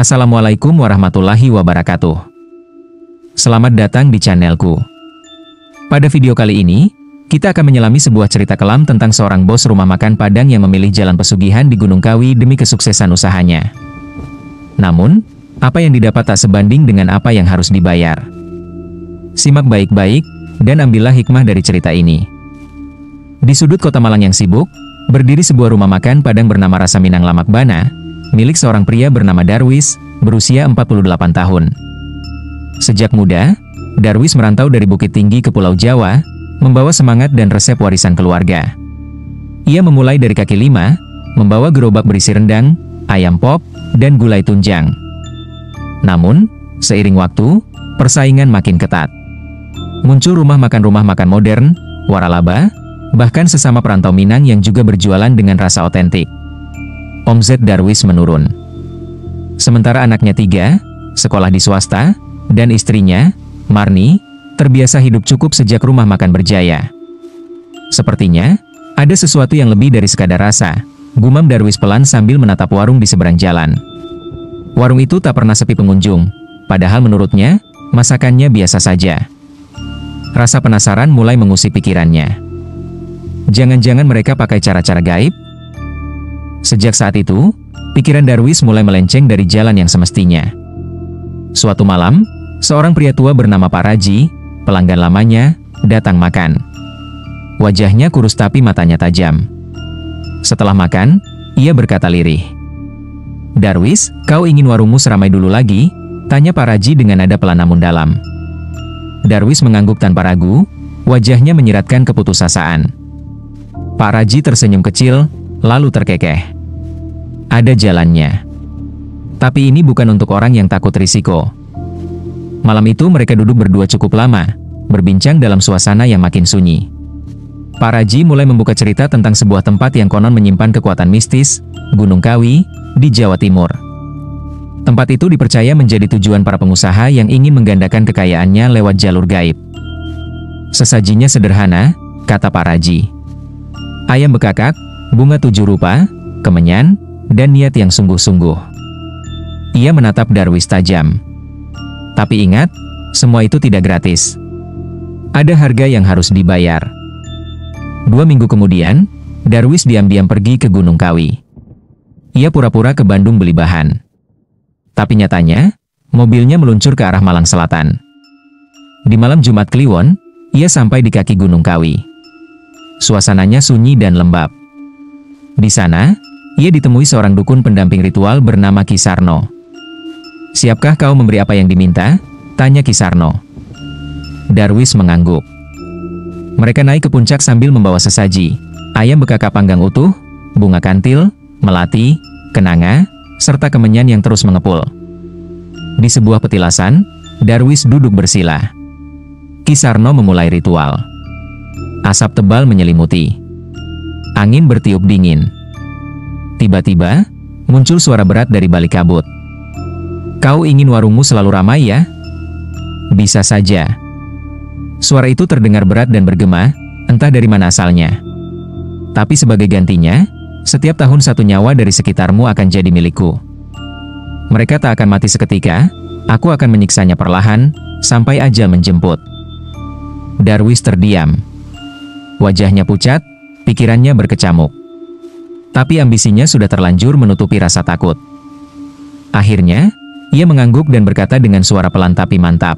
Assalamualaikum warahmatullahi wabarakatuh. Selamat datang di channelku. Pada video kali ini, kita akan menyelami sebuah cerita kelam tentang seorang bos rumah makan Padang yang memilih jalan pesugihan di Gunung Kawi demi kesuksesan usahanya. Namun, apa yang didapat tak sebanding dengan apa yang harus dibayar. Simak baik-baik, dan ambillah hikmah dari cerita ini. Di sudut kota Malang yang sibuk, berdiri sebuah rumah makan Padang bernama Rasa Minang Lamak Bana, milik seorang pria bernama Darwis, berusia 48 tahun. Sejak muda, Darwis merantau dari Bukit Tinggi ke Pulau Jawa, membawa semangat dan resep warisan keluarga. Ia memulai dari kaki lima, membawa gerobak berisi rendang, ayam pop, dan gulai tunjang. Namun, seiring waktu, persaingan makin ketat. Muncul rumah makan modern, waralaba, bahkan sesama perantau Minang yang juga berjualan dengan rasa otentik. Omzet Darwis menurun. Sementara anaknya 3, sekolah di swasta, dan istrinya, Marni, terbiasa hidup cukup sejak rumah makan berjaya. Sepertinya, ada sesuatu yang lebih dari sekadar rasa, gumam Darwis pelan sambil menatap warung di seberang jalan. Warung itu tak pernah sepi pengunjung, padahal menurutnya, masakannya biasa saja. Rasa penasaran mulai mengusik pikirannya. Jangan-jangan mereka pakai cara-cara gaib? Sejak saat itu, pikiran Darwis mulai melenceng dari jalan yang semestinya. Suatu malam, seorang pria tua bernama Pak Raji, pelanggan lamanya, datang makan. Wajahnya kurus tapi matanya tajam. Setelah makan, ia berkata lirih. "Darwis, kau ingin warungmu seramai dulu lagi?" tanya Pak Raji dengan nada pelan namun dalam. Darwis mengangguk tanpa ragu, wajahnya menyiratkan keputusasaan. Pak Raji tersenyum kecil, lalu terkekeh. Ada jalannya. Tapi ini bukan untuk orang yang takut risiko. Malam itu mereka duduk berdua cukup lama, berbincang dalam suasana yang makin sunyi. Pak Raji mulai membuka cerita tentang sebuah tempat yang konon menyimpan kekuatan mistis, Gunung Kawi, di Jawa Timur. Tempat itu dipercaya menjadi tujuan para pengusaha yang ingin menggandakan kekayaannya lewat jalur gaib. Sesajinya sederhana, kata Pak Raji. Ayam bekakak, bunga 7 rupa, kemenyan, dan niat yang sungguh-sungguh. Ia menatap Darwis tajam. Tapi ingat, semua itu tidak gratis. Ada harga yang harus dibayar. 2 minggu kemudian, Darwis diam-diam pergi ke Gunung Kawi. Ia pura-pura ke Bandung beli bahan. Tapi nyatanya, mobilnya meluncur ke arah Malang Selatan. Di malam Jumat Kliwon, ia sampai di kaki Gunung Kawi. Suasananya sunyi dan lembab. Di sana, ia ditemui seorang dukun pendamping ritual bernama Ki Sarno. "Siapkah kau memberi apa yang diminta?" tanya Ki Sarno. Darwis mengangguk. Mereka naik ke puncak sambil membawa sesaji, ayam bekakak panggang utuh, bunga kantil, melati, kenanga, serta kemenyan yang terus mengepul. Di sebuah petilasan, Darwis duduk bersila. Ki Sarno memulai ritual. Asap tebal menyelimuti. Angin bertiup dingin. Tiba-tiba, muncul suara berat dari balik kabut. "Kau ingin warungmu selalu ramai ya?" "Bisa saja." Suara itu terdengar berat dan bergema, entah dari mana asalnya. "Tapi sebagai gantinya, setiap tahun 1 nyawa dari sekitarmu akan jadi milikku. Mereka tak akan mati seketika, aku akan menyiksanya perlahan, sampai ajal menjemput." Darwis terdiam. Wajahnya pucat, pikirannya berkecamuk. Tapi ambisinya sudah terlanjur menutupi rasa takut. Akhirnya, ia mengangguk dan berkata dengan suara pelan tapi mantap.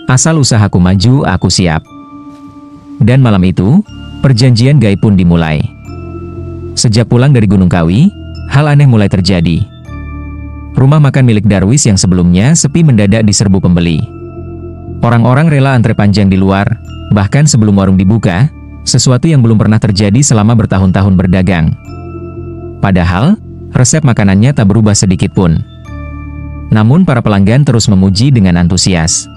"Asal usahaku maju, aku siap." Dan malam itu, perjanjian gaib pun dimulai. Sejak pulang dari Gunung Kawi, hal aneh mulai terjadi. Rumah makan milik Darwis yang sebelumnya sepi mendadak diserbu pembeli. Orang-orang rela antre panjang di luar, bahkan sebelum warung dibuka, sesuatu yang belum pernah terjadi selama bertahun-tahun berdagang. Padahal, resep makanannya tak berubah sedikit pun. Namun para pelanggan terus memuji dengan antusias.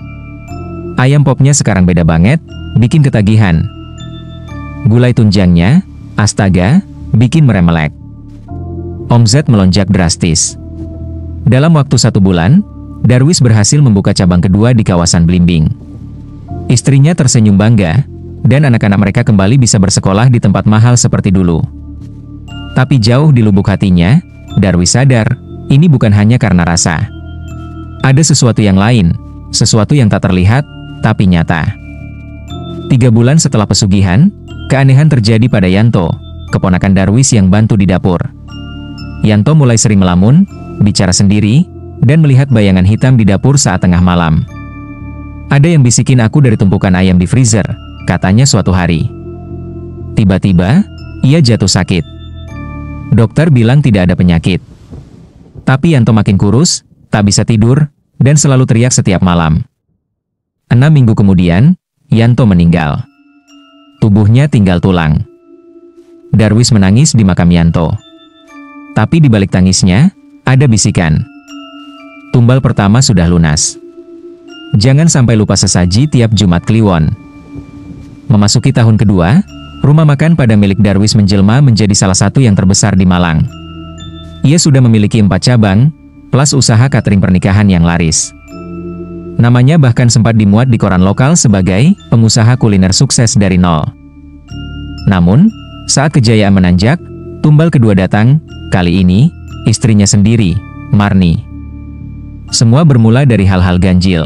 Ayam popnya sekarang beda banget, bikin ketagihan. Gulai tunjangnya, astaga, bikin meremelek. Omzet melonjak drastis. Dalam waktu 1 bulan, Darwis berhasil membuka cabang kedua di kawasan Blimbing. Istrinya tersenyum bangga, dan anak-anak mereka kembali bisa bersekolah di tempat mahal seperti dulu. Tapi jauh di lubuk hatinya, Darwis sadar, ini bukan hanya karena rasa. Ada sesuatu yang lain, sesuatu yang tak terlihat, tapi nyata. 3 bulan setelah pesugihan, keanehan terjadi pada Yanto, keponakan Darwis yang bantu di dapur. Yanto mulai sering melamun, bicara sendiri, dan melihat bayangan hitam di dapur saat tengah malam. Ada yang bisikin aku dari tumpukan ayam di freezer, katanya suatu hari. Tiba-tiba, ia jatuh sakit. Dokter bilang tidak ada penyakit. Tapi Yanto makin kurus, tak bisa tidur, dan selalu teriak setiap malam. 6 minggu kemudian, Yanto meninggal. Tubuhnya tinggal tulang. Darwis menangis di makam Yanto. Tapi di balik tangisnya, ada bisikan. Tumbal pertama sudah lunas. Jangan sampai lupa sesaji tiap Jumat Kliwon. Memasuki tahun kedua, rumah makan Padang milik Darwis menjelma menjadi salah satu yang terbesar di Malang. Ia sudah memiliki 4 cabang, plus usaha catering pernikahan yang laris. Namanya bahkan sempat dimuat di koran lokal sebagai pengusaha kuliner sukses dari nol. Namun, saat kejayaan menanjak, tumbal kedua datang, kali ini, istrinya sendiri, Marni. Semua bermula dari hal-hal ganjil.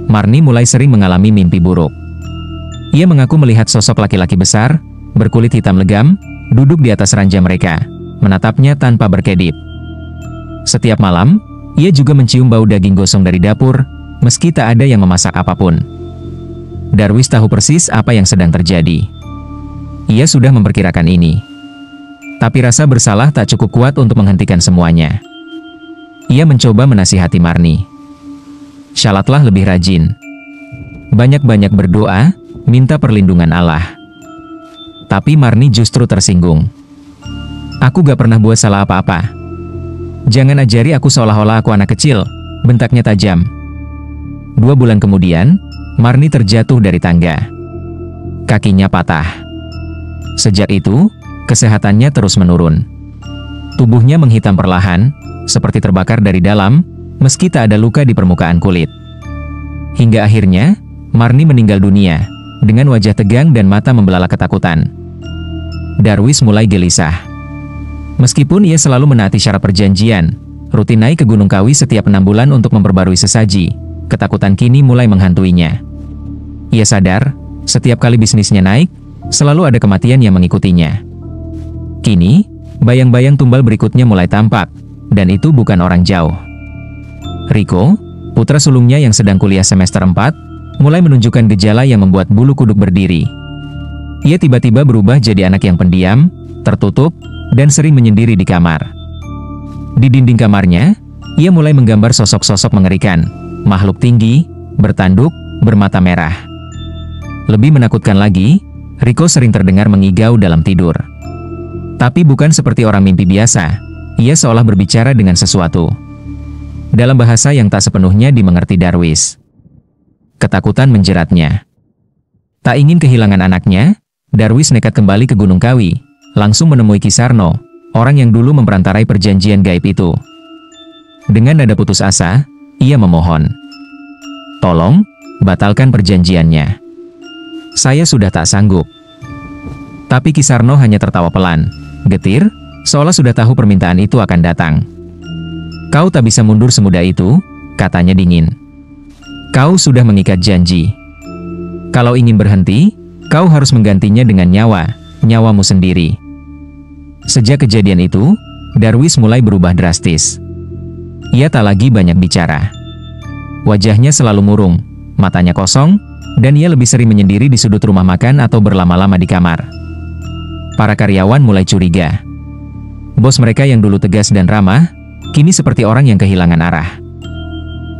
Marni mulai sering mengalami mimpi buruk. Ia mengaku melihat sosok laki-laki besar, berkulit hitam legam, duduk di atas ranjang mereka, menatapnya tanpa berkedip. Setiap malam, ia juga mencium bau daging gosong dari dapur, meski tak ada yang memasak apapun. Darwis tahu persis apa yang sedang terjadi. Ia sudah memperkirakan ini. Tapi rasa bersalah tak cukup kuat untuk menghentikan semuanya. Ia mencoba menasihati Marni. Shalatlah lebih rajin. Banyak-banyak berdoa, minta perlindungan Allah. Tapi Marni justru tersinggung. Aku gak pernah buat salah apa-apa. Jangan ajari aku seolah-olah aku anak kecil, bentaknya tajam. 2 bulan kemudian, Marni terjatuh dari tangga. Kakinya patah. Sejak itu, kesehatannya terus menurun. Tubuhnya menghitam perlahan, seperti terbakar dari dalam, meski tak ada luka di permukaan kulit. Hingga akhirnya, Marni meninggal dunia, dengan wajah tegang dan mata membelalak ketakutan. Darwis mulai gelisah. Meskipun ia selalu menaati syarat perjanjian, rutin naik ke Gunung Kawi setiap 6 bulan untuk memperbarui sesaji, ketakutan kini mulai menghantuinya. Ia sadar, setiap kali bisnisnya naik, selalu ada kematian yang mengikutinya. Kini, bayang-bayang tumbal berikutnya mulai tampak, dan itu bukan orang jauh. Rico, putra sulungnya yang sedang kuliah semester 4, mulai menunjukkan gejala yang membuat bulu kuduk berdiri. Ia tiba-tiba berubah jadi anak yang pendiam, tertutup, dan sering menyendiri di kamar. Di dinding kamarnya, ia mulai menggambar sosok-sosok mengerikan, makhluk tinggi, bertanduk, bermata merah. Lebih menakutkan lagi, Rico sering terdengar mengigau dalam tidur. Tapi bukan seperti orang mimpi biasa, ia seolah berbicara dengan sesuatu. Dalam bahasa yang tak sepenuhnya dimengerti Darwis. Ketakutan menjeratnya. Tak ingin kehilangan anaknya, Darwis nekat kembali ke Gunung Kawi, langsung menemui Kisarno, orang yang dulu memperantarai perjanjian gaib itu. Dengan nada putus asa, ia memohon. Tolong, batalkan perjanjiannya. Saya sudah tak sanggup. Tapi Kisarno hanya tertawa pelan, getir, seolah sudah tahu permintaan itu akan datang. Kau tak bisa mundur semudah itu, katanya dingin. Kau sudah mengikat janji. Kalau ingin berhenti, kau harus menggantinya dengan nyawamu sendiri. Sejak kejadian itu, Darwis mulai berubah drastis. Ia tak lagi banyak bicara. Wajahnya selalu murung, matanya kosong, dan ia lebih sering menyendiri di sudut rumah makan atau berlama-lama di kamar. Para karyawan mulai curiga. Bos mereka yang dulu tegas dan ramah, kini seperti orang yang kehilangan arah.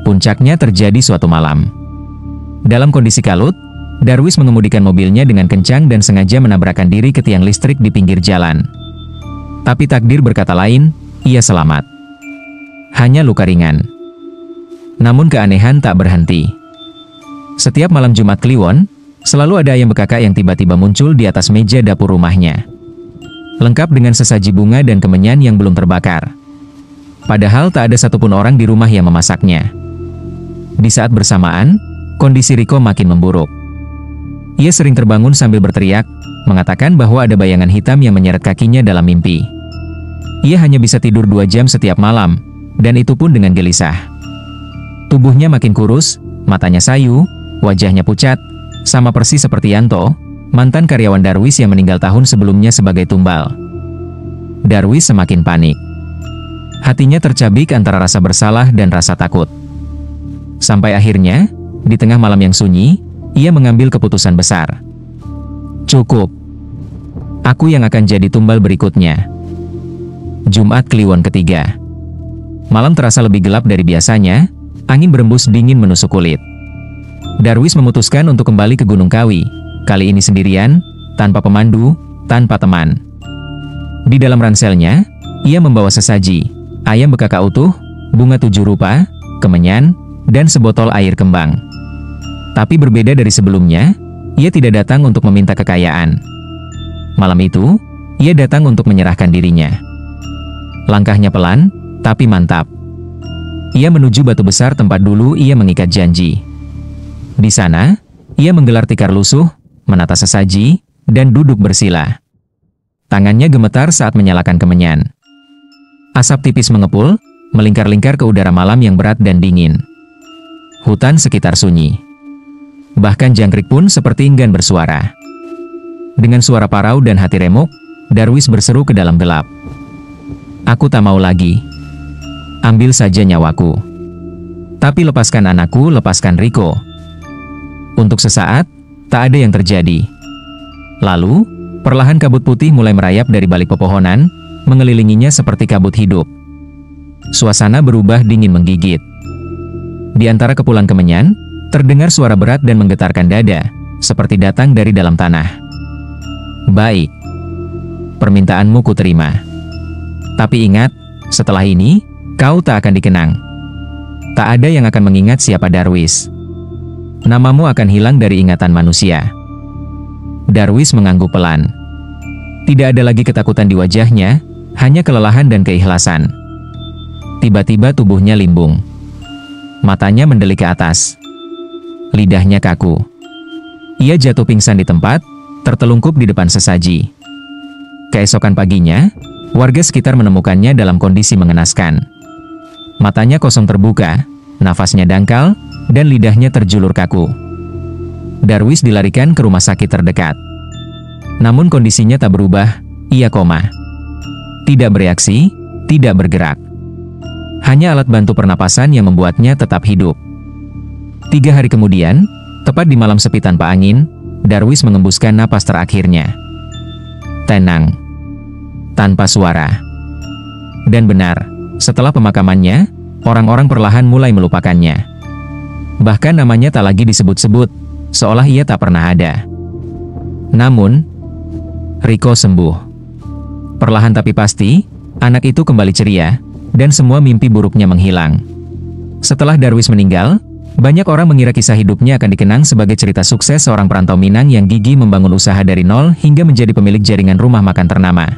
Puncaknya terjadi suatu malam. Dalam kondisi kalut, Darwis mengemudikan mobilnya dengan kencang dan sengaja menabrakkan diri ke tiang listrik di pinggir jalan. Tapi takdir berkata lain, ia selamat. Hanya luka ringan. Namun keanehan tak berhenti. Setiap malam Jumat Kliwon, selalu ada ayam bekaka yang tiba-tiba muncul di atas meja dapur rumahnya. Lengkap dengan sesaji bunga dan kemenyan yang belum terbakar. Padahal tak ada satupun orang di rumah yang memasaknya. Di saat bersamaan, kondisi Rico makin memburuk. Ia sering terbangun sambil berteriak, mengatakan bahwa ada bayangan hitam yang menyeret kakinya dalam mimpi. ia hanya bisa tidur 2 jam setiap malam, dan itu pun dengan gelisah. Tubuhnya makin kurus, matanya sayu, wajahnya pucat, sama persis seperti Yanto, mantan karyawan Darwis yang meninggal tahun sebelumnya sebagai tumbal. Darwis semakin panik. Hatinya tercabik antara rasa bersalah dan rasa takut. Sampai akhirnya, di tengah malam yang sunyi, ia mengambil keputusan besar. Cukup. Aku yang akan jadi tumbal berikutnya. Jumat Kliwon ketiga. Malam terasa lebih gelap dari biasanya, angin berembus dingin menusuk kulit. Darwis memutuskan untuk kembali ke Gunung Kawi, kali ini sendirian, tanpa pemandu, tanpa teman. Di dalam ranselnya, ia membawa sesaji, ayam bekaka utuh, bunga 7 rupa, kemenyan, dan sebotol air kembang. Tapi berbeda dari sebelumnya, ia tidak datang untuk meminta kekayaan. Malam itu, ia datang untuk menyerahkan dirinya. Langkahnya pelan, tapi mantap. Ia menuju batu besar tempat dulu ia mengikat janji. Di sana, ia menggelar tikar lusuh, menata sesaji, dan duduk bersila. Tangannya gemetar saat menyalakan kemenyan. Asap tipis mengepul, melingkar-lingkar ke udara malam yang berat dan dingin. Hutan sekitar sunyi. Bahkan jangkrik pun seperti enggan bersuara. Dengan suara parau dan hati remuk, Darwis berseru ke dalam gelap. Aku tak mau lagi. Ambil saja nyawaku. Tapi lepaskan anakku, lepaskan Riko. Untuk sesaat, tak ada yang terjadi. Lalu, perlahan kabut putih mulai merayap dari balik pepohonan, mengelilinginya seperti kabut hidup. Suasana berubah dingin menggigit. Di antara kepulan kemenyan, terdengar suara berat dan menggetarkan dada, seperti datang dari dalam tanah. Baik. Permintaanmu kuterima. Tapi ingat, setelah ini, kau tak akan dikenang. Tak ada yang akan mengingat siapa Darwis. Namamu akan hilang dari ingatan manusia. Darwis mengangguk pelan. Tidak ada lagi ketakutan di wajahnya, hanya kelelahan dan keikhlasan. Tiba-tiba tubuhnya limbung. Matanya mendelik ke atas. Lidahnya kaku. Ia jatuh pingsan di tempat, tertelungkup di depan sesaji. Keesokan paginya, warga sekitar menemukannya dalam kondisi mengenaskan. Matanya kosong terbuka, nafasnya dangkal, dan lidahnya terjulur kaku. Darwis dilarikan ke rumah sakit terdekat. Namun kondisinya tak berubah, ia koma. Tidak bereaksi, tidak bergerak. Hanya alat bantu pernapasan yang membuatnya tetap hidup. 3 hari kemudian, tepat di malam sepi tanpa angin, Darwis mengembuskan napas terakhirnya. Tenang. Tanpa suara. Dan benar, setelah pemakamannya, orang-orang perlahan mulai melupakannya. Bahkan namanya tak lagi disebut-sebut, seolah ia tak pernah ada. Namun, Riko sembuh. Perlahan tapi pasti, anak itu kembali ceria, dan semua mimpi buruknya menghilang. Setelah Darwis meninggal, banyak orang mengira kisah hidupnya akan dikenang sebagai cerita sukses seorang perantau Minang yang gigih membangun usaha dari nol hingga menjadi pemilik jaringan rumah makan ternama.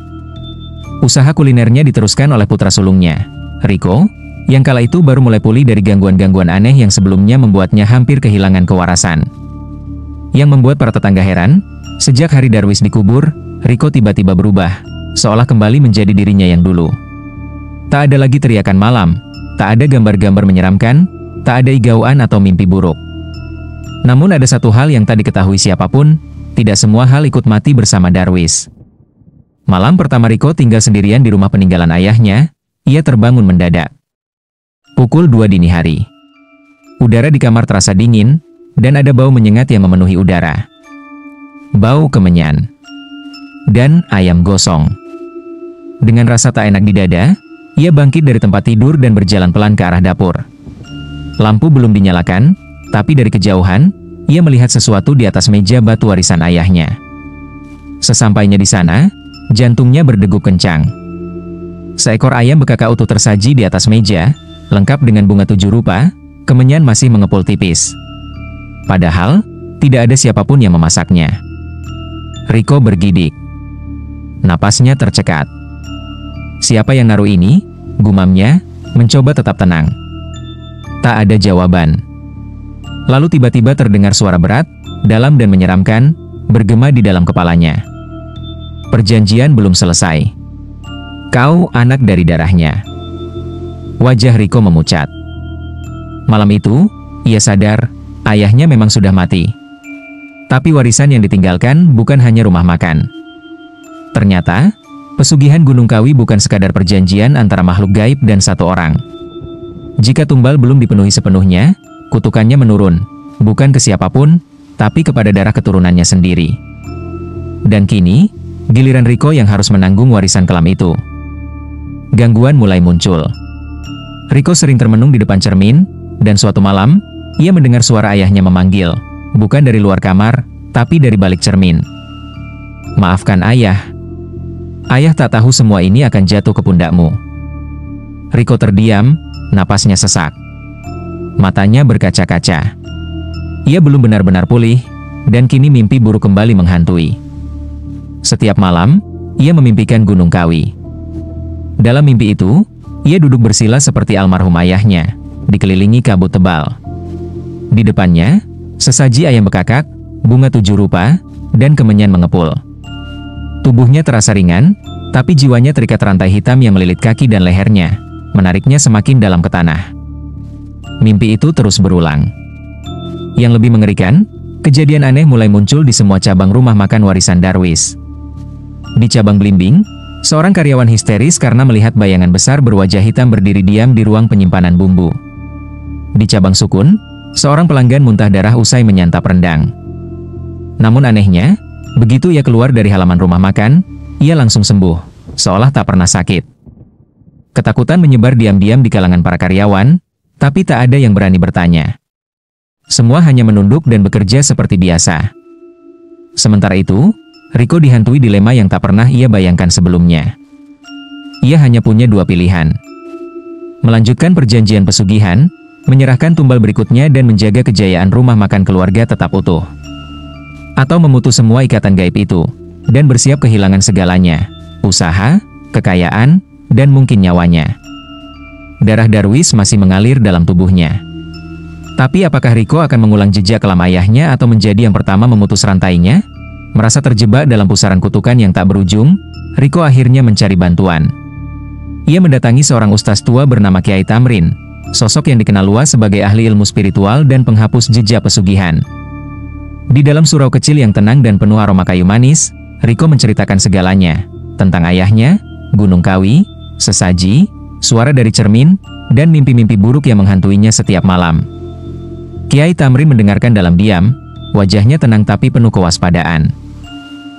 Usaha kulinernya diteruskan oleh putra sulungnya, Riko, yang kala itu baru mulai pulih dari gangguan-gangguan aneh yang sebelumnya membuatnya hampir kehilangan kewarasan. Yang membuat para tetangga heran, sejak hari Darwis dikubur, Riko tiba-tiba berubah, seolah kembali menjadi dirinya yang dulu. Tak ada lagi teriakan malam, tak ada gambar-gambar menyeramkan, tak ada igauan atau mimpi buruk. Namun ada satu hal yang tak diketahui siapapun, tidak semua hal ikut mati bersama Darwis. Malam pertama Riko tinggal sendirian di rumah peninggalan ayahnya, ia terbangun mendadak. Pukul 2 dini hari. Udara di kamar terasa dingin, dan ada bau menyengat yang memenuhi udara. Bau kemenyan. Dan ayam gosong. Dengan rasa tak enak di dada, ia bangkit dari tempat tidur dan berjalan pelan ke arah dapur. Lampu belum dinyalakan, tapi dari kejauhan, ia melihat sesuatu di atas meja batu warisan ayahnya. Sesampainya di sana, jantungnya berdegup kencang. Seekor ayam bekaka utuh tersaji di atas meja, lengkap dengan bunga 7 rupa, kemenyan masih mengepul tipis. Padahal, tidak ada siapapun yang memasaknya. Riko bergidik. Napasnya tercekat. Siapa yang naruh ini? Gumamnya, mencoba tetap tenang. Tak ada jawaban. Lalu tiba-tiba terdengar suara berat, dalam dan menyeramkan, bergema di dalam kepalanya. Perjanjian belum selesai. Kau anak dari darahnya. Wajah Riko memucat. Malam itu, ia sadar, ayahnya memang sudah mati. Tapi warisan yang ditinggalkan bukan hanya rumah makan. Ternyata, pesugihan Gunung Kawi bukan sekadar perjanjian antara makhluk gaib dan satu orang. Jika tumbal belum dipenuhi sepenuhnya, kutukannya menurun, bukan ke siapapun, tapi kepada darah keturunannya sendiri. Dan kini, giliran Riko yang harus menanggung warisan kelam itu. Gangguan mulai muncul. Riko sering termenung di depan cermin, dan suatu malam, ia mendengar suara ayahnya memanggil, bukan dari luar kamar, tapi dari balik cermin. Maafkan ayah. Ayah tak tahu semua ini akan jatuh ke pundakmu. Riko terdiam, napasnya sesak. Matanya berkaca-kaca. Ia belum benar-benar pulih, dan kini mimpi buruk kembali menghantui. Setiap malam, ia memimpikan Gunung Kawi. Dalam mimpi itu, ia duduk bersila seperti almarhum ayahnya, dikelilingi kabut tebal. Di depannya, sesaji ayam bekakak, bunga 7 rupa, dan kemenyan mengepul. Tubuhnya terasa ringan, tapi jiwanya terikat rantai hitam yang melilit kaki dan lehernya, menariknya semakin dalam ke tanah. Mimpi itu terus berulang. Yang lebih mengerikan, kejadian aneh mulai muncul di semua cabang rumah makan warisan Darwis. Di cabang Blimbing, seorang karyawan histeris karena melihat bayangan besar berwajah hitam berdiri diam di ruang penyimpanan bumbu. Di cabang Sukun, seorang pelanggan muntah darah usai menyantap rendang. Namun anehnya, begitu ia keluar dari halaman rumah makan, ia langsung sembuh, seolah tak pernah sakit. Ketakutan menyebar diam-diam di kalangan para karyawan, tapi tak ada yang berani bertanya. Semua hanya menunduk dan bekerja seperti biasa. Sementara itu, Riko dihantui dilema yang tak pernah ia bayangkan sebelumnya. Ia hanya punya dua pilihan. Melanjutkan perjanjian pesugihan, menyerahkan tumbal berikutnya dan menjaga kejayaan rumah makan keluarga tetap utuh. Atau memutus semua ikatan gaib itu, dan bersiap kehilangan segalanya, usaha, kekayaan, dan mungkin nyawanya. Darah Darwis masih mengalir dalam tubuhnya. Tapi apakah Riko akan mengulang jejak kelam ayahnya atau menjadi yang pertama memutus rantainya? Merasa terjebak dalam pusaran kutukan yang tak berujung, Riko akhirnya mencari bantuan. Ia mendatangi seorang ustaz tua bernama Kiai Tamrin, sosok yang dikenal luas sebagai ahli ilmu spiritual dan penghapus jejak pesugihan. Di dalam surau kecil yang tenang dan penuh aroma kayu manis, Riko menceritakan segalanya, tentang ayahnya, Gunung Kawi, sesaji, suara dari cermin, dan mimpi-mimpi buruk yang menghantuinya setiap malam. Kiai Tamrin mendengarkan dalam diam, wajahnya tenang tapi penuh kewaspadaan.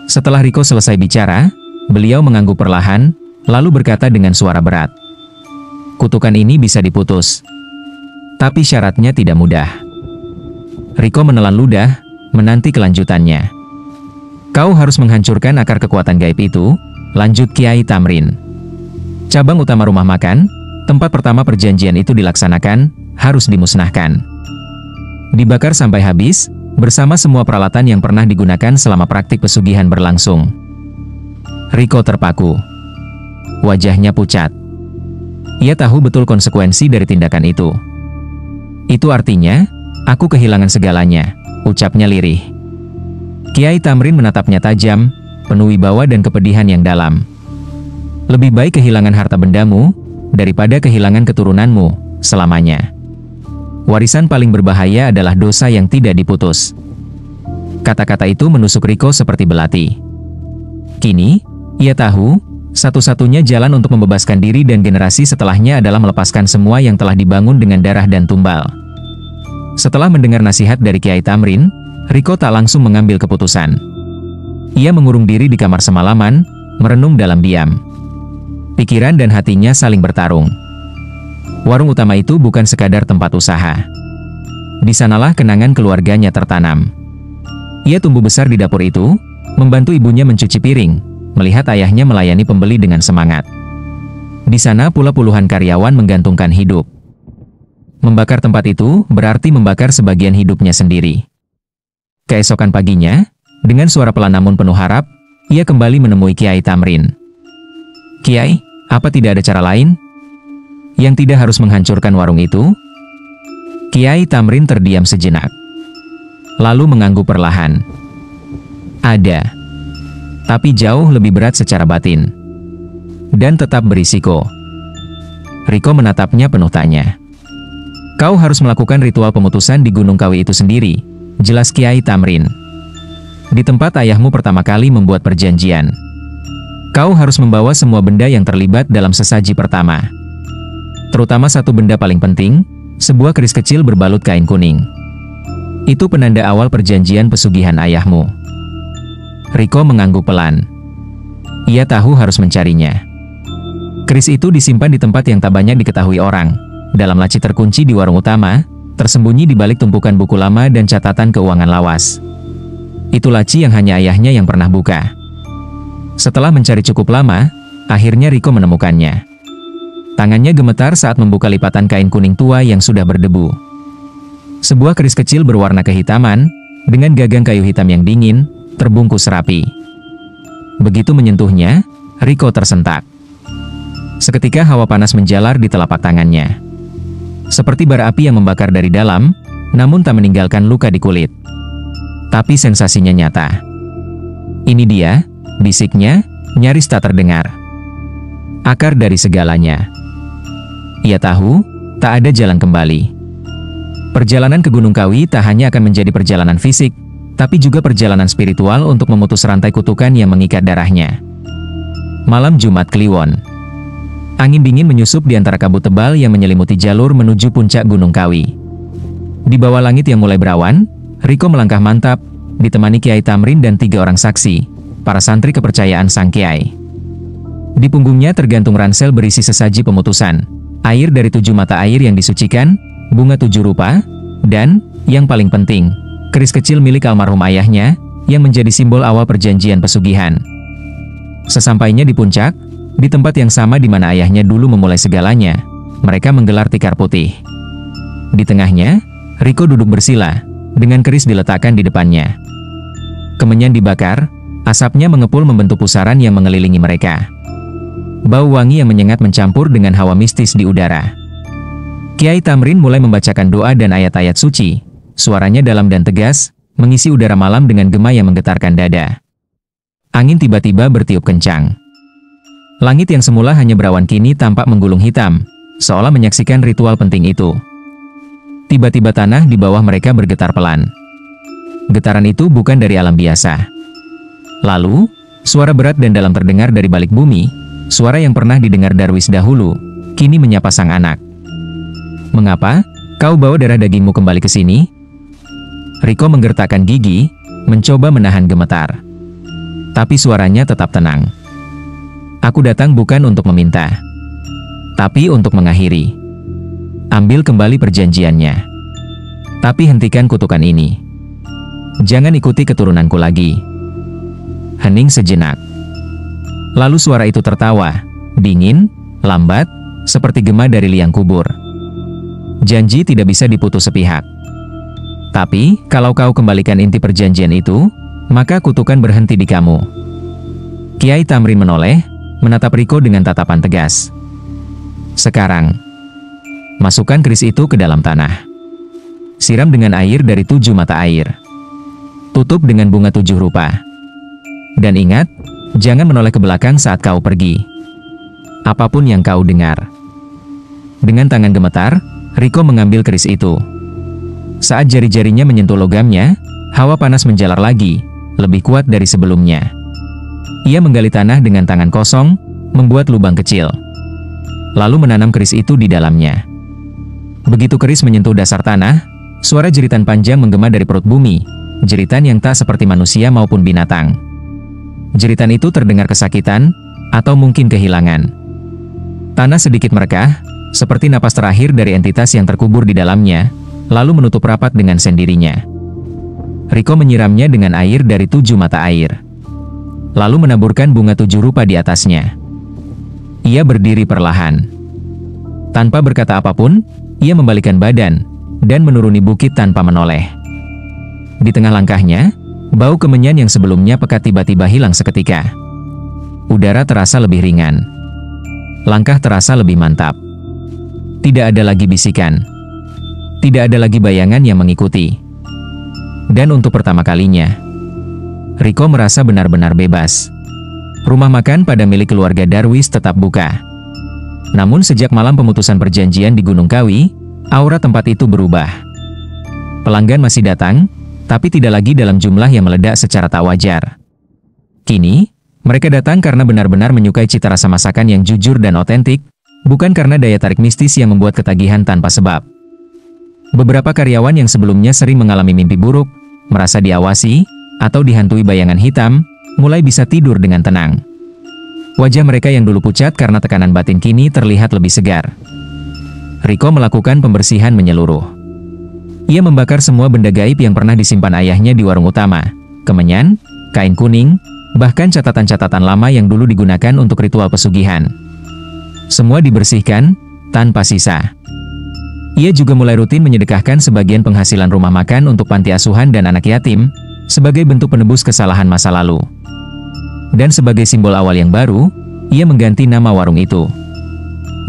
Setelah Riko selesai bicara, beliau mengangguk perlahan, lalu berkata dengan suara berat. Kutukan ini bisa diputus. Tapi syaratnya tidak mudah. Riko menelan ludah, menanti kelanjutannya. Kau harus menghancurkan akar kekuatan gaib itu, lanjut Kiai Tamrin. Cabang utama rumah makan, tempat pertama perjanjian itu dilaksanakan, harus dimusnahkan. Dibakar sampai habis, bersama semua peralatan yang pernah digunakan selama praktik pesugihan berlangsung. Riko terpaku. Wajahnya pucat. Ia tahu betul konsekuensi dari tindakan itu. Itu artinya, aku kehilangan segalanya, ucapnya lirih. Kiai Tamrin menatapnya tajam, penuh wibawa dan kepedihan yang dalam. Lebih baik kehilangan harta bendamu, daripada kehilangan keturunanmu, selamanya. Warisan paling berbahaya adalah dosa yang tidak diputus. Kata-kata itu menusuk Riko seperti belati. Kini, ia tahu, satu-satunya jalan untuk membebaskan diri dan generasi setelahnya adalah melepaskan semua yang telah dibangun dengan darah dan tumbal. Setelah mendengar nasihat dari Kiai Tamrin, Riko tak langsung mengambil keputusan. Ia mengurung diri di kamar semalaman, merenung dalam diam. Pikiran dan hatinya saling bertarung. Warung utama itu bukan sekadar tempat usaha. Di sanalah kenangan keluarganya tertanam. Ia tumbuh besar di dapur itu, membantu ibunya mencuci piring, melihat ayahnya melayani pembeli dengan semangat. Di sana pula puluhan karyawan menggantungkan hidup. Membakar tempat itu berarti membakar sebagian hidupnya sendiri. Keesokan paginya, dengan suara pelan namun penuh harap, ia kembali menemui Kiai Tamrin. Kiai, apa tidak ada cara lain? Yang tidak harus menghancurkan warung itu? Kiai Tamrin terdiam sejenak. Lalu mengangguk perlahan. Ada. Tapi jauh lebih berat secara batin. dan tetap berisiko. Riko menatapnya penuh tanya. Kau harus melakukan ritual pemutusan di Gunung Kawi itu sendiri, jelas Kiai Tamrin. Di tempat ayahmu pertama kali membuat perjanjian. Kau harus membawa semua benda yang terlibat dalam sesaji pertama. Terutama satu benda paling penting, sebuah keris kecil berbalut kain kuning. Itu penanda awal perjanjian pesugihan ayahmu. Riko mengangguk pelan. Ia tahu harus mencarinya. Keris itu disimpan di tempat yang tak banyak diketahui orang, dalam laci terkunci di warung utama, tersembunyi di balik tumpukan buku lama dan catatan keuangan lawas. Itu laci yang hanya ayahnya yang pernah buka. Setelah mencari cukup lama, akhirnya Riko menemukannya. Tangannya gemetar saat membuka lipatan kain kuning tua yang sudah berdebu. Sebuah keris kecil berwarna kehitaman, dengan gagang kayu hitam yang dingin, terbungkus rapi. Begitu menyentuhnya, Riko tersentak. Seketika hawa panas menjalar di telapak tangannya. Seperti bara api yang membakar dari dalam, namun tak meninggalkan luka di kulit. Tapi sensasinya nyata. Ini dia, bisiknya, nyaris tak terdengar. Akar dari segalanya. Ia tahu, tak ada jalan kembali. Perjalanan ke Gunung Kawi tak hanya akan menjadi perjalanan fisik, tapi juga perjalanan spiritual untuk memutus rantai kutukan yang mengikat darahnya. Malam Jumat Kliwon. Angin dingin menyusup di antara kabut tebal yang menyelimuti jalur menuju puncak Gunung Kawi. Di bawah langit yang mulai berawan, Riko melangkah mantap, ditemani Kiai Tamrin dan 3 orang saksi, para santri kepercayaan sang Kiai. Di punggungnya tergantung ransel berisi sesaji pemutusan, air dari 7 mata air yang disucikan, bunga 7 rupa, dan, yang paling penting, keris kecil milik almarhum ayahnya, yang menjadi simbol awal perjanjian pesugihan. Sesampainya di puncak, di tempat yang sama di mana ayahnya dulu memulai segalanya, mereka menggelar tikar putih. Di tengahnya, Riko duduk bersila, dengan keris diletakkan di depannya. Kemenyan dibakar, asapnya mengepul membentuk pusaran yang mengelilingi mereka. Bau wangi yang menyengat mencampur dengan hawa mistis di udara. Kiai Tamrin mulai membacakan doa dan ayat-ayat suci. Suaranya dalam dan tegas, mengisi udara malam dengan gema yang menggetarkan dada. Angin tiba-tiba bertiup kencang. Langit yang semula hanya berawan kini tampak menggulung hitam, seolah menyaksikan ritual penting itu. Tiba-tiba tanah di bawah mereka bergetar pelan. Getaran itu bukan dari alam biasa. Lalu, suara berat dan dalam terdengar dari balik bumi, suara yang pernah didengar Darwis dahulu, kini menyapa sang anak. Mengapa kau bawa darah dagingmu kembali ke sini? Riko menggertakkan gigi, mencoba menahan gemetar. Tapi suaranya tetap tenang. Aku datang bukan untuk meminta, tapi untuk mengakhiri. Ambil kembali perjanjiannya. Tapi hentikan kutukan ini. Jangan ikuti keturunanku lagi. Hening sejenak. Lalu suara itu tertawa, dingin, lambat, seperti gema dari liang kubur. Janji tidak bisa diputus sepihak. Tapi, kalau kau kembalikan inti perjanjian itu, maka kutukan berhenti di kamu. Kiai Tamrin menoleh, menatap Riko dengan tatapan tegas. Sekarang, masukkan keris itu ke dalam tanah. Siram dengan air dari 7 mata air. Tutup dengan bunga 7 rupa. Dan ingat, jangan menoleh ke belakang saat kau pergi. Apapun yang kau dengar. Dengan tangan gemetar, Riko mengambil keris itu. Saat jari-jarinya menyentuh logamnya, hawa panas menjalar lagi, lebih kuat dari sebelumnya. Ia menggali tanah dengan tangan kosong, membuat lubang kecil. Lalu menanam keris itu di dalamnya. Begitu keris menyentuh dasar tanah, suara jeritan panjang menggema dari perut bumi, jeritan yang tak seperti manusia maupun binatang. Jeritan itu terdengar kesakitan, atau mungkin kehilangan. Tanah sedikit merekah, seperti napas terakhir dari entitas yang terkubur di dalamnya, lalu menutup rapat dengan sendirinya. Riko menyiramnya dengan air dari 7 mata air. Lalu menaburkan bunga 7 rupa di atasnya. Ia berdiri perlahan. Tanpa berkata apapun, ia membalikkan badan, dan menuruni bukit tanpa menoleh. Di tengah langkahnya, bau kemenyan yang sebelumnya pekat tiba-tiba hilang seketika. Udara terasa lebih ringan. Langkah terasa lebih mantap. Tidak ada lagi bisikan. Tidak ada lagi bayangan yang mengikuti. Dan untuk pertama kalinya, Riko merasa benar-benar bebas. rumah makan Padang milik keluarga Darwis tetap buka. Namun sejak malam pemutusan perjanjian di Gunung Kawi, aura tempat itu berubah. Pelanggan masih datang, tapi tidak lagi dalam jumlah yang meledak secara tak wajar. Kini, mereka datang karena benar-benar menyukai cita rasa masakan yang jujur dan otentik, bukan karena daya tarik mistis yang membuat ketagihan tanpa sebab. Beberapa karyawan yang sebelumnya sering mengalami mimpi buruk, merasa diawasi, atau dihantui bayangan hitam, mulai bisa tidur dengan tenang. Wajah mereka yang dulu pucat karena tekanan batin kini terlihat lebih segar. Riko melakukan pembersihan menyeluruh. Ia membakar semua benda gaib yang pernah disimpan ayahnya di warung utama, kemenyan, kain kuning, bahkan catatan-catatan lama yang dulu digunakan untuk ritual pesugihan. Semua dibersihkan, tanpa sisa. Ia juga mulai rutin menyedekahkan sebagian penghasilan rumah makan untuk panti asuhan dan anak yatim, sebagai bentuk penebus kesalahan masa lalu. Dan sebagai simbol awal yang baru, ia mengganti nama warung itu.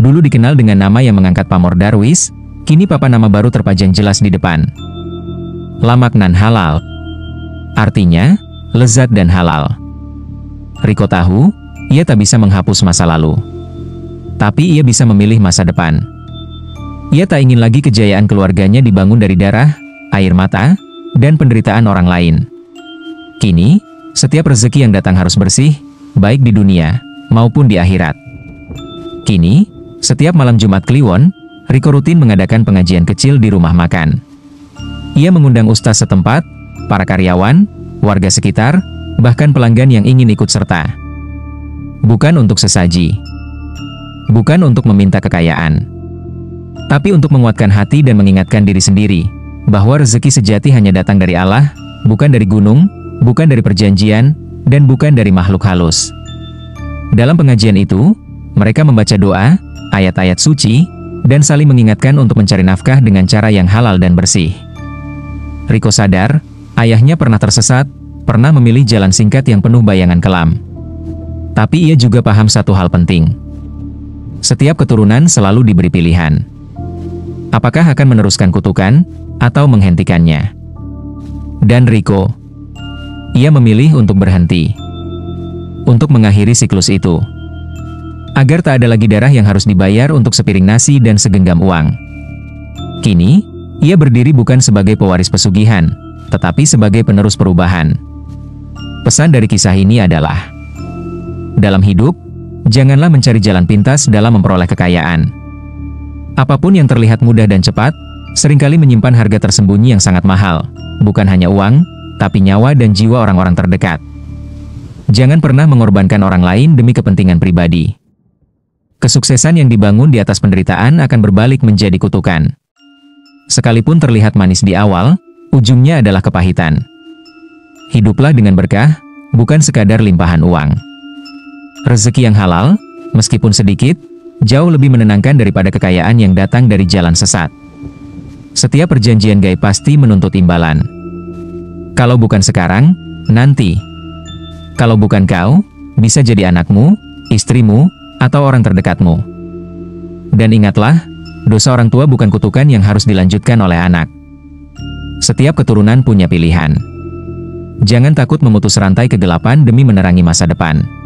Dulu dikenal dengan nama yang mengangkat pamor Darwis, kini papan nama baru terpajang jelas di depan. Lamak nan halal. Artinya, lezat dan halal. Riko tahu, ia tak bisa menghapus masa lalu. Tapi ia bisa memilih masa depan. Ia tak ingin lagi kejayaan keluarganya dibangun dari darah, air mata, dan penderitaan orang lain. Kini, setiap rezeki yang datang harus bersih, baik di dunia maupun di akhirat. Kini, setiap malam Jumat Kliwon, Riko rutin mengadakan pengajian kecil di rumah makan. Ia mengundang ustaz setempat, para karyawan, warga sekitar, bahkan pelanggan yang ingin ikut serta. Bukan untuk sesaji. Bukan untuk meminta kekayaan. Tapi untuk menguatkan hati dan mengingatkan diri sendiri, bahwa rezeki sejati hanya datang dari Allah, bukan dari gunung, bukan dari perjanjian, dan bukan dari makhluk halus. Dalam pengajian itu, mereka membaca doa, ayat-ayat suci, dan saling mengingatkan untuk mencari nafkah dengan cara yang halal dan bersih. Riko sadar, ayahnya pernah tersesat, pernah memilih jalan singkat yang penuh bayangan kelam. Tapi ia juga paham satu hal penting. Setiap keturunan selalu diberi pilihan. Apakah akan meneruskan kutukan, atau menghentikannya? Dan Riko, ia memilih untuk berhenti. Untuk mengakhiri siklus itu. Agar tak ada lagi darah yang harus dibayar untuk sepiring nasi dan segenggam uang. Kini, ia berdiri bukan sebagai pewaris pesugihan, tetapi sebagai penerus perubahan. Pesan dari kisah ini adalah, dalam hidup, janganlah mencari jalan pintas dalam memperoleh kekayaan. Apapun yang terlihat mudah dan cepat, seringkali menyimpan harga tersembunyi yang sangat mahal, bukan hanya uang, tapi nyawa dan jiwa orang-orang terdekat. Jangan pernah mengorbankan orang lain demi kepentingan pribadi. Kesuksesan yang dibangun di atas penderitaan akan berbalik menjadi kutukan. Sekalipun terlihat manis di awal, ujungnya adalah kepahitan. Hiduplah dengan berkah, bukan sekadar limpahan uang. Rezeki yang halal, meskipun sedikit, jauh lebih menenangkan daripada kekayaan yang datang dari jalan sesat. Setiap perjanjian gaib pasti menuntut imbalan. Kalau bukan sekarang, nanti. Kalau bukan kau, bisa jadi anakmu, istrimu, atau orang terdekatmu. Dan ingatlah, dosa orang tua bukan kutukan yang harus dilanjutkan oleh anak. Setiap keturunan punya pilihan. Jangan takut memutus rantai kegelapan demi menerangi masa depan.